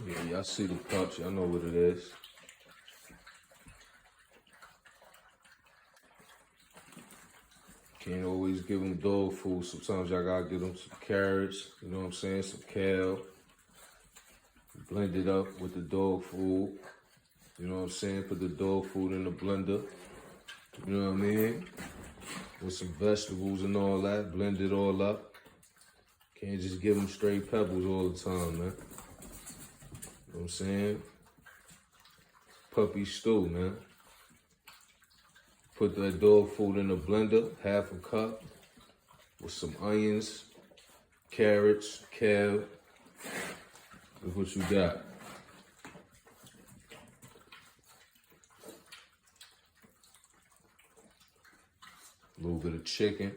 Yeah, y'all see the cups. Y'all know what it is. Can't always give them dog food. Sometimes y'all gotta give them some carrots, you know what I'm saying? Some kale. Blend it up with the dog food. You know what I'm saying? Put the dog food in the blender. You know what I mean? With some vegetables and all that. Blend it all up. Can't just give them straight pebbles all the time, man. You know what I'm saying? Puppy stew, man. Put that dog food in the blender, half a cup, with some onions, carrots, kale. Look what you got. A little bit of chicken.